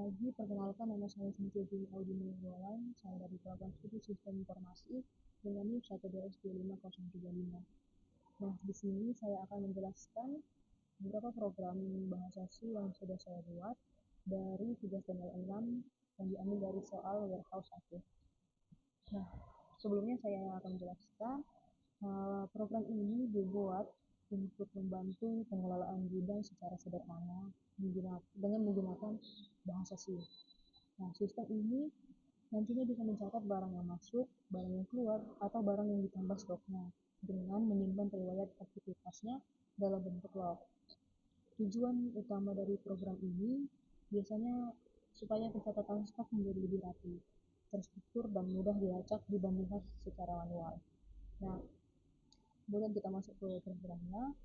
pagi, perkenalkan nama saya Cynthia Juli Audini Golan, saya dari program studi Sistem Informasi dengan NIM 1122535. Nah, di sini saya akan menjelaskan beberapa program bahasa C yang sudah saya buat dari tugas tanggal 6 yang diambil dari soal warehouse 1. Nah, sebelumnya saya akan menjelaskan program ini dibuat untuk membantu pengelolaan gudang secara sederhana dengan menggunakan bahasa C. Nah, sistem ini nantinya bisa mencatat barang yang masuk, barang yang keluar, atau barang yang ditambah stoknya dengan menyimpan riwayat aktivitasnya dalam bentuk log. Tujuan utama dari program ini biasanya supaya pencatatan stok menjadi lebih rapi, terstruktur, dan mudah dilacak dibandingkan secara manual. Nah, kemudian kita masuk ke programnya.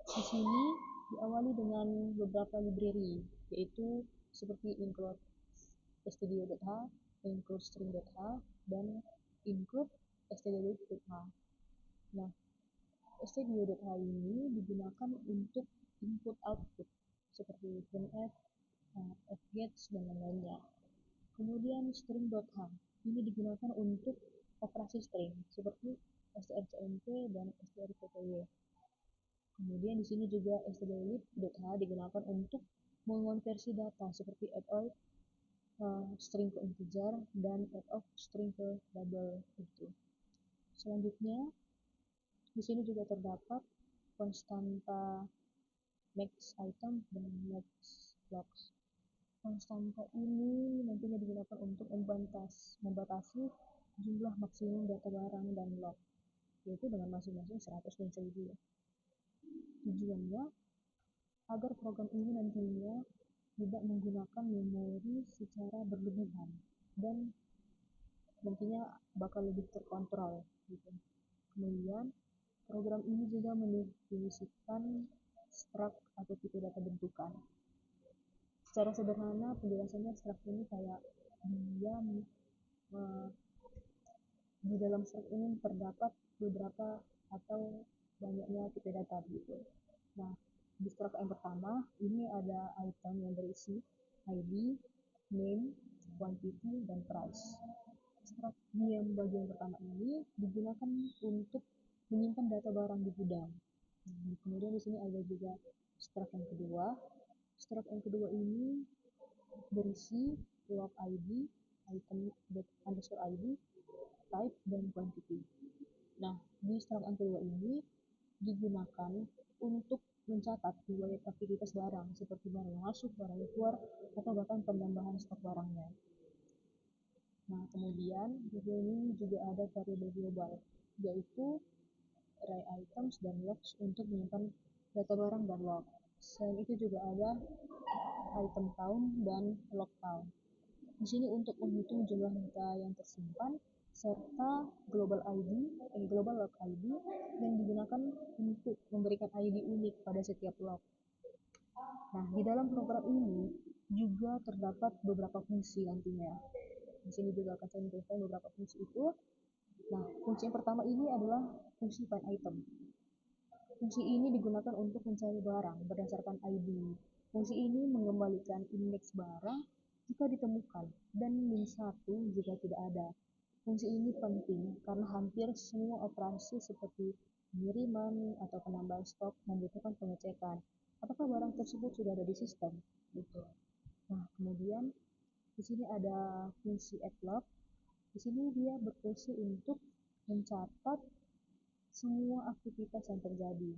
Di sini diawali dengan beberapa library, yaitu seperti include stdio.h, include string.h, dan include stdio.h. Nah, stdio.h ini digunakan untuk input output seperti printf, fget, dan lain-lainnya. Kemudian string.h ini digunakan untuk operasi string seperti strcmp dan strcpy. Kemudian di sini juga stdio.h digunakan untuk mengonversi data seperti add all string ke integer dan add of string ke double itu. Selanjutnya di sini juga terdapat konstanta max item dan max logs. Konstanta ini nantinya digunakan untuk membatasi jumlah maksimum data barang dan log, yaitu dengan masing-masing 100 dan 1000. Tujuannya agar program ini nantinya tidak menggunakan memori secara berlebihan dan nantinya bakal lebih terkontrol gitu. Kemudian program ini juga mendefinisikan struct atau tipe data bentukan. Secara sederhana penjelasannya struct ini kayak dia di dalam struct ini terdapat beberapa atau banyaknya tipe data gitu. Nah, di struct yang pertama ini ada item yang berisi ID, name, quantity, dan price. Struct yang bagian pertama ini digunakan untuk menyimpan data barang di gudang. Kemudian di sini ada juga struct yang kedua. Struct yang kedua ini berisi log ID, item underscore ID, type, dan quantity. Nah, di struct yang kedua ini digunakan untuk mencatat riwayat aktivitas barang seperti barang yang masuk, barang yang keluar, atau bahkan penambahan stok barangnya. Nah, kemudian di sini juga ada variabel global, yaitu array items dan logs untuk menyimpan data barang dan log. Selain itu juga ada item count dan log count. Di sini untuk menghitung jumlah data yang tersimpan serta global log ID yang digunakan untuk memberikan ID unik pada setiap log. Nah, di dalam program ini juga terdapat beberapa fungsi nantinya. Di sini juga akan saya menjelaskan beberapa fungsi itu. Nah, fungsi yang pertama ini adalah fungsi find item. Fungsi ini digunakan untuk mencari barang berdasarkan ID. Fungsi ini mengembalikan indeks barang jika ditemukan dan -1 jika tidak ada. Fungsi ini penting karena hampir semua operasi seperti pengiriman atau penambahan stok membutuhkan pengecekan apakah barang tersebut sudah ada di sistem gitu. Nah, kemudian di sini ada fungsi add log. Di sini dia berfungsi untuk mencatat semua aktivitas yang terjadi,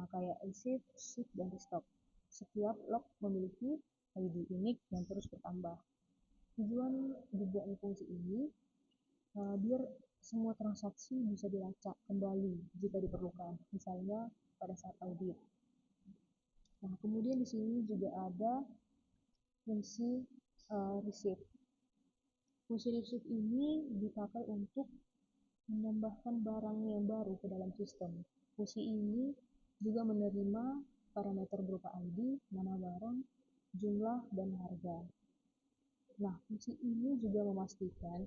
kayak receive, ship, dan restock. Setiap log memiliki ID unik yang terus bertambah. Tujuan dibuatnya fungsi ini biar semua transaksi bisa dilacak kembali jika diperlukan, misalnya pada saat audit. Nah, kemudian di sini juga ada fungsi receive. Fungsi receive ini dipakai untuk menambahkan barang yang baru ke dalam sistem. Fungsi ini juga menerima parameter berupa ID, nama barang, jumlah, dan harga. Nah, fungsi ini juga memastikan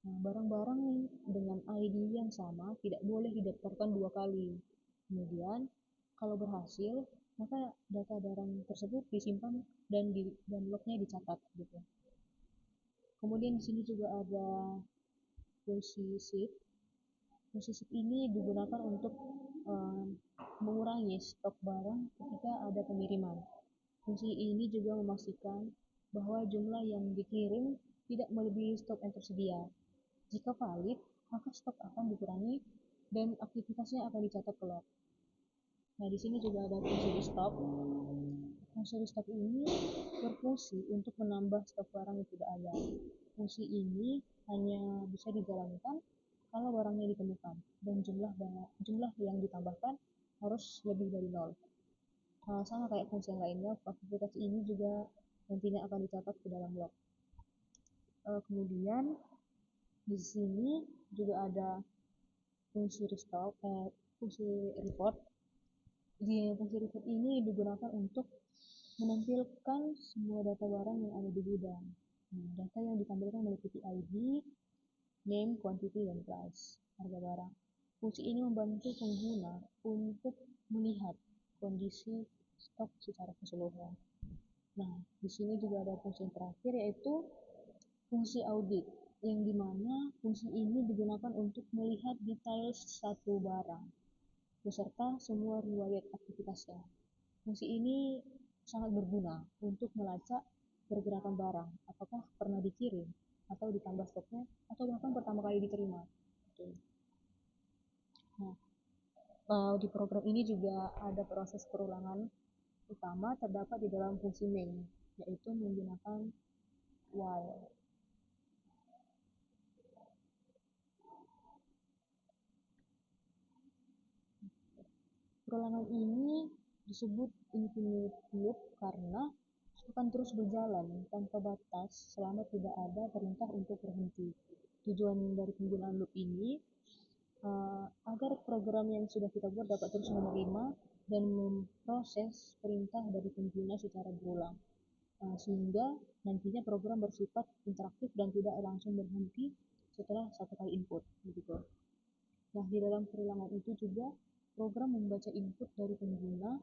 barang-barang dengan ID yang sama tidak boleh didaftarkan 2 kali. Kemudian, Kalau berhasil, maka data barang tersebut disimpan dan lognya dicatat gitu. Kemudian di sini juga ada fungsi shift. Fungsi shift ini digunakan untuk mengurangi stok barang ketika ada pengiriman. Fungsi ini juga memastikan bahwa jumlah yang dikirim tidak melebihi stok yang tersedia. Jika valid, maka stok akan dikurangi dan aktivitasnya akan dicatat ke log. Nah, di sini juga ada fungsi restock. Fungsi restock ini berfungsi untuk menambah stok barang yang tidak ada. Fungsi ini hanya bisa dijalankan kalau barangnya ditemukan dan jumlah yang ditambahkan harus lebih dari 0. Sama kayak fungsi yang lainnya, aktivitas ini juga nantinya akan dicatat ke dalam log. Kemudian di sini juga ada fungsi restock, fungsi report. Di fungsi report ini digunakan untuk menampilkan semua data barang yang ada di gudang. Data yang ditampilkan meliputi ID, name, quantity, dan price, harga barang. Fungsi ini membantu pengguna untuk melihat kondisi stok secara keseluruhan. Nah, di sini juga ada fungsi yang terakhir, yaitu fungsi audit, yang dimana fungsi ini digunakan untuk melihat detail satu barang beserta semua riwayat aktivitasnya. Fungsi ini sangat berguna untuk melacak pergerakan barang, apakah pernah dikirim atau ditambah stoknya atau bahkan pertama kali diterima. Nah, di program ini juga ada proses perulangan utama terdapat di dalam fungsi main, yaitu menggunakan while. Perulangan ini disebut infinite loop karena akan terus berjalan tanpa batas selama tidak ada perintah untuk berhenti. Tujuan dari penggunaan loop ini agar program yang sudah kita buat dapat terus menerima dan memproses perintah dari pengguna secara berulang, sehingga nantinya program bersifat interaktif dan tidak langsung berhenti setelah satu kali input begitu. Nah, di dalam perulangan itu juga program membaca input dari pengguna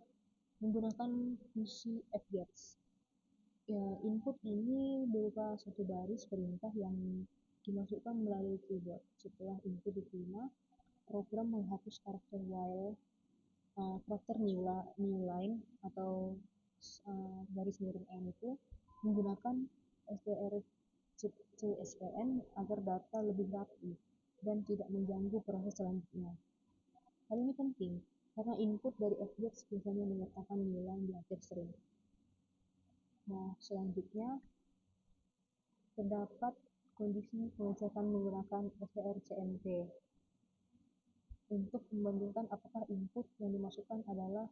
menggunakan fungsi fgets. Input ini berupa satu baris perintah yang dimasukkan melalui keyboard. Setelah input diterima, program menghapus karakter while, karakter new line atau garis miring n itu menggunakan strcspn agar data lebih rapi dan tidak mengganggu proses selanjutnya. Hal ini penting karena input dari fgets biasanya menyertakan new line di akhir string. Nah, selanjutnya terdapat kondisi pengecekan menggunakan strcmp untuk membandingkan apakah input yang dimasukkan adalah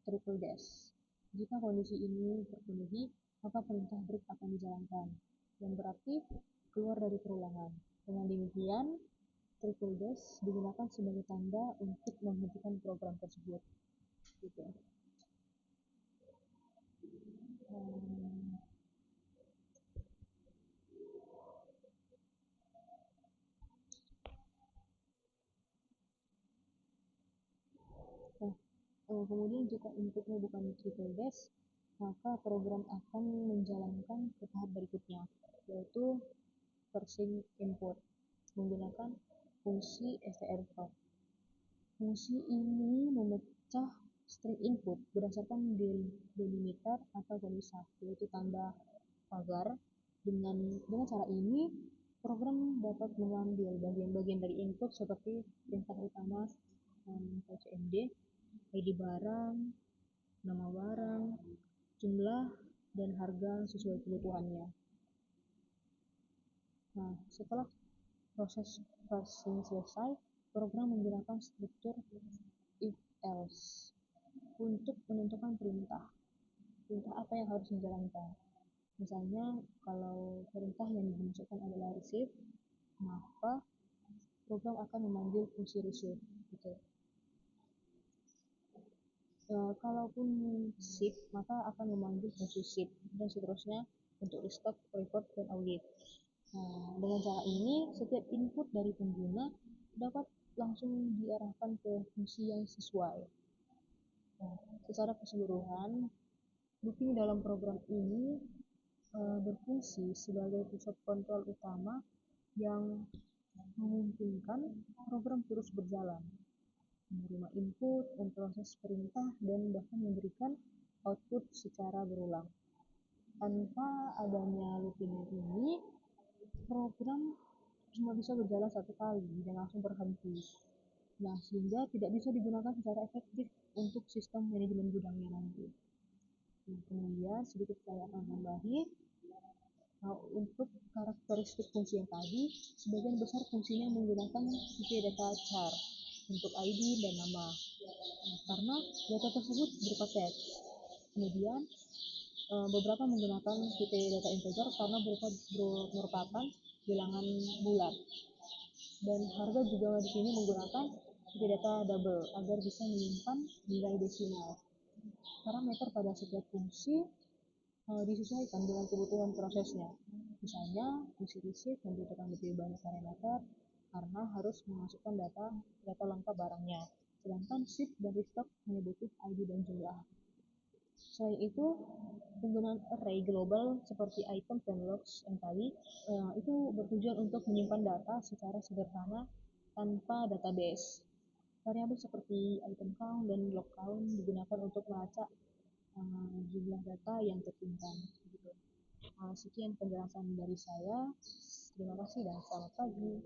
triple dash. Jika kondisi ini terpenuhi, maka perintah break akan dijalankan, yang berarti keluar dari perulangan. Dengan demikian, triple dash digunakan sebagai tanda untuk menghentikan program tersebut. Gitu. Kemudian jika inputnya bukan triple dash, maka program akan menjalankan ke tahap berikutnya, yaitu parsing input menggunakan fungsi strcut. Fungsi ini memecah string input berdasarkan delimiter atau pemisah, yaitu tanda pagar. Dengan cara ini, program dapat mengambil bagian-bagian dari input seperti perintah utama atau CMD, ID barang, nama barang, jumlah, dan harga sesuai kebutuhannya. Nah, setelah proses parsing selesai, program menggunakan struktur if else untuk menentukan perintah apa yang harus dijalankan. Misalnya kalau perintah yang dimasukkan adalah receive, maka program akan memanggil fungsi receive gitu. Kalaupun ship, maka akan memanggil fungsi ship dan seterusnya untuk restock, report, dan audit. Dengan cara ini, setiap input dari pengguna dapat langsung diarahkan ke fungsi yang sesuai. Secara keseluruhan, looping dalam program ini berfungsi sebagai pusat kontrol utama yang memungkinkan program terus berjalan, menerima input, memproses perintah, dan bahkan memberikan output secara berulang. Tanpa adanya looping ini, program cuma bisa berjalan satu kali dan langsung berhenti. Nah, sehingga tidak bisa digunakan secara efektif untuk sistem manajemen gudangnya nanti. Nah, kemudian sedikit saya akan tambahi, untuk karakteristik fungsi yang tadi, sebagian besar fungsinya menggunakan tipe data char untuk ID dan nama. Nah, karena data tersebut berupa teks. Kemudian beberapa menggunakan tipe data integer karena merupakan bilangan bulat. Dan harga juga di sini menggunakan tipe data double agar bisa menyimpan nilai desimal. Parameter pada setiap fungsi disesuaikan dengan kebutuhan prosesnya. Misalnya, fungsi receive membutuhkan lebih banyak parameter karena harus memasukkan data lengkap barangnya. Sedangkan ship dan restock hanya butuh ID dan jumlah. Selain itu, penggunaan array global seperti item dan logs yang tadi itu bertujuan untuk menyimpan data secara sederhana tanpa database. Variabel seperti item count dan log count digunakan untuk melacak jumlah data yang tersimpan. Sekian penjelasan dari saya. Terima kasih dan selamat pagi.